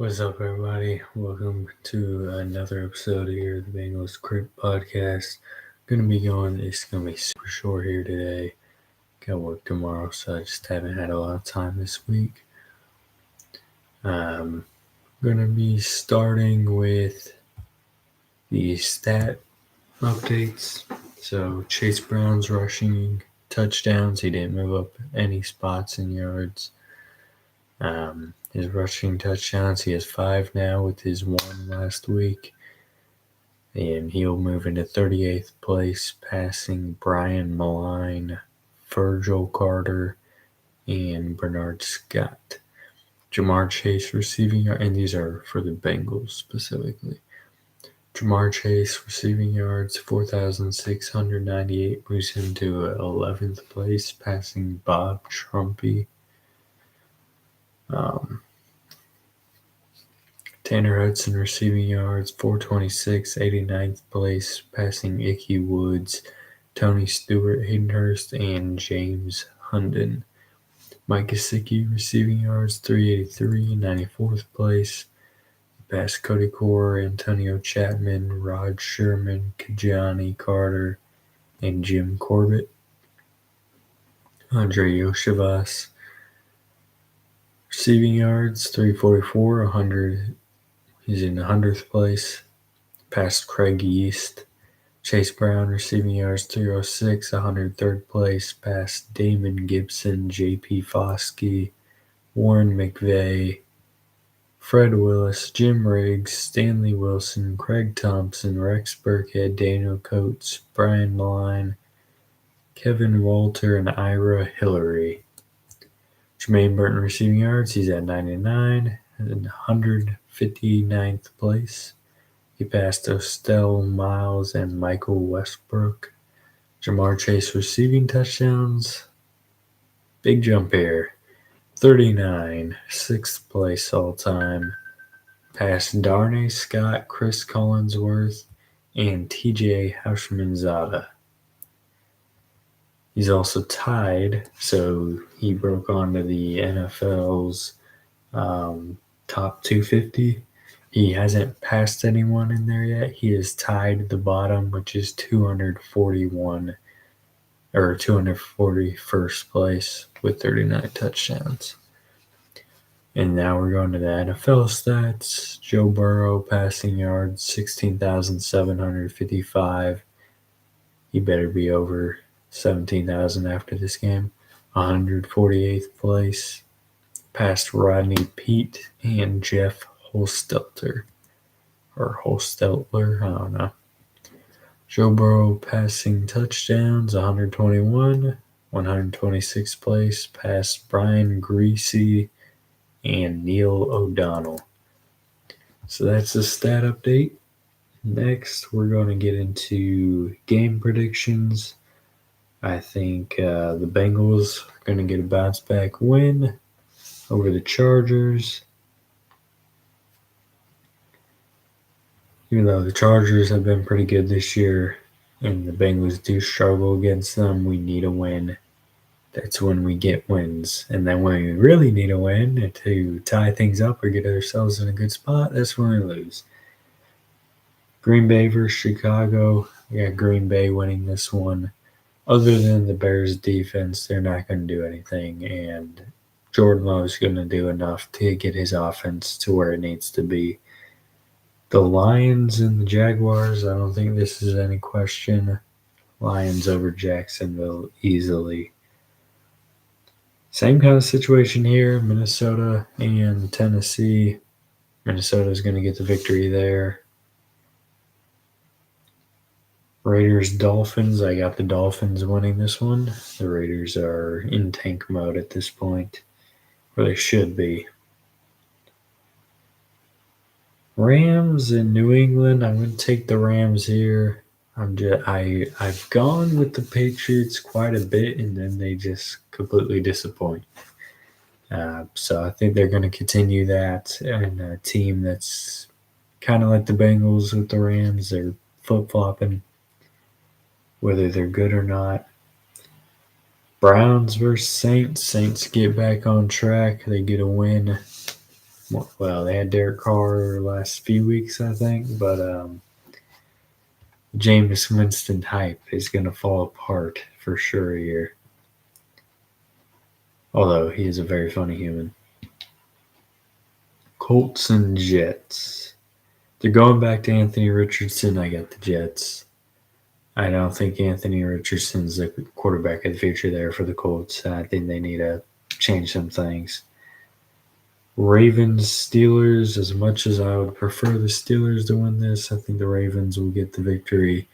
What's up, everybody? Welcome to another episode here of the Bengals Crypt podcast. It's gonna be super short here today. Got work tomorrow, so I just haven't had a lot of time this week. Gonna be starting with the stat updates. So Chase Brown's rushing touchdowns. He didn't move up any spots in yards. His rushing touchdowns, he has 5 now with his 1 last week. And he'll move into 38th place, passing Brian Maline, Virgil Carter, and Bernard Scott. Jamar Chase receiving, and these are for the Bengals specifically. Jamar Chase receiving yards, 4,698, moves him to 11th place, passing Bob Trumpy. Tanner Hudson receiving yards, 426, 89th place, passing Ickey Woods, Tony Stewart, Hayden Hurst, and James Hunden. Mike Gesicki receiving yards, 383, 94th place. Passed Cody Core, Antonio Chapman, Rod Sherman, Kajani Carter, and Jim Corbett. Andre Yoshivas receiving yards, 344, 100. He's in 100th place. Passed Craig East. Chase Brown receiving yards, 306, 103rd place. Passed Damon Gibson, J.P. Foskey, Warren McVeigh, Fred Willis, Jim Riggs, Stanley Wilson, Craig Thompson, Rex Burkhead, Daniel Coates, Brian Maline, Kevin Walter, and Ira Hillary. Jermaine Burton receiving yards, he's at 99 and 159th place. He passed Estelle Miles and Michael Westbrook. Jamar Chase receiving touchdowns. Big jump here. 39, 6th place all time. Passed Darnay Scott, Chris Collinsworth, and TJ Houshmandzadeh. He's also tied, so he broke onto the NFL's top 250. He hasn't passed anyone in there yet. He is tied at the bottom, which is 241 or 241st place with 39 touchdowns. And now we're going to the NFL stats. Joe Burrow passing yards, 16,755. He better be over 17,000 after this game. 148th place. Passed Rodney Peete and Jeff Holstelter. Or Holsteltler, I don't know. Joe Burrow passing touchdowns, 121. 126th place. Passed Brian Greasy and Neil O'Donnell. So that's the stat update. Next, we're going to get into game predictions. I think the Bengals are going to get a bounce back win over the Chargers. Even though the Chargers have been pretty good this year and the Bengals do struggle against them, we need a win. That's when we get wins. And then when we really need a win to tie things up or get ourselves in a good spot, that's when we lose. Green Bay versus Chicago. We got Green Bay winning this one. Other than the Bears' defense, they're not going to do anything. And Jordan Love is going to do enough to get his offense to where it needs to be. The Lions and the Jaguars, I don't think this is any question. Lions over Jacksonville easily. Same kind of situation here, Minnesota and Tennessee. Minnesota is going to get the victory there. Raiders-Dolphins, I got the Dolphins winning this one. The Raiders are in tank mode at this point, or they should be. Rams in New England, I'm going to take the Rams here. I've gone with the Patriots quite a bit, and then they just completely disappoint. So I think they're going to continue that. And a team that's kind of like the Bengals with the Rams, they're flip-flopping, whether they're good or not. Browns versus Saints. Saints get back on track. They get a win. Well, they had Derek Carr last few weeks, I think, but Jameis Winston hype is going to fall apart for sure here. Although he is a very funny human. Colts and Jets. They're going back to Anthony Richardson. I got the Jets. I don't think Anthony Richardson's the quarterback of the future there for the Colts. I think they need to change some things. Ravens, Steelers, as much as I would prefer the Steelers to win this, I think the Ravens will get the victory.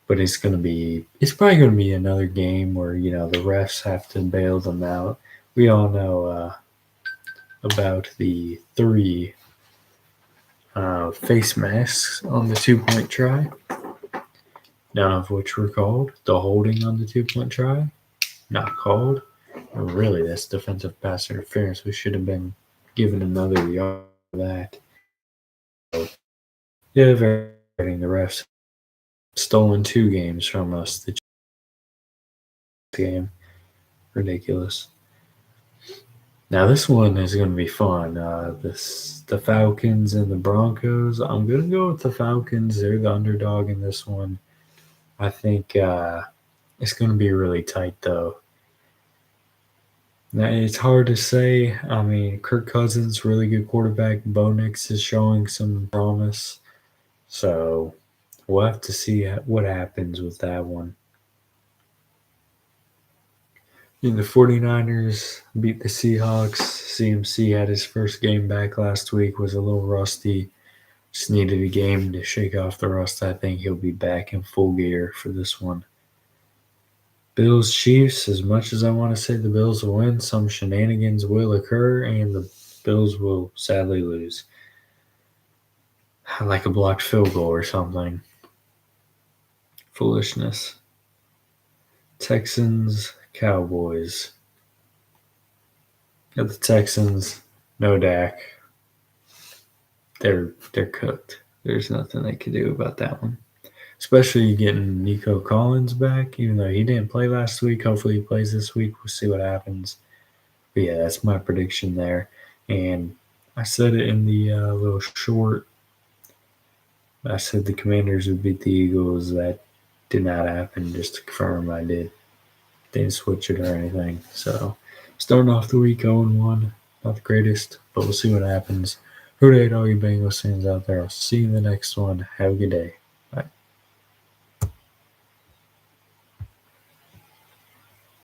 But it's probably going to be another game where, the refs have to bail them out. We all know about the 3 face masks on the 2-point try, none of which were called. The holding on the 2-point try, not called. Really, that's defensive pass interference. We should have been given another yard for that. So, yeah, very exciting. The refs stolen 2 games from us. The game, ridiculous. Now this one is going to be fun. The Falcons and the Broncos. I'm going to go with the Falcons. They're the underdog in this one. I think it's going to be really tight, though. Now, it's hard to say. I mean, Kirk Cousins, really good quarterback. Bo Nix is showing some promise. So we'll have to see what happens with that one. The 49ers beat the Seahawks. CMC had his first game back last week, was a little rusty. Just needed a game to shake off the rust. I think he'll be back in full gear for this one. Bills Chiefs, as much as I want to say the Bills will win, some shenanigans will occur and the Bills will sadly lose. Like a blocked field goal or something. Foolishness. Texans, Cowboys. Got the Texans, no Dak. They're cooked. There's nothing they can do about that one. Especially getting Nico Collins back, even though he didn't play last week. Hopefully he plays this week. We'll see what happens. But yeah, that's my prediction there. And I said it in the little short. I said the Commanders would beat the Eagles. That did not happen. Just to confirm, I did. Didn't switch it or anything. So starting off the week 0-1. Not the greatest, but we'll see what happens. Who dey all you Bengals fans out there. I'll see you in the next one. Have a good day.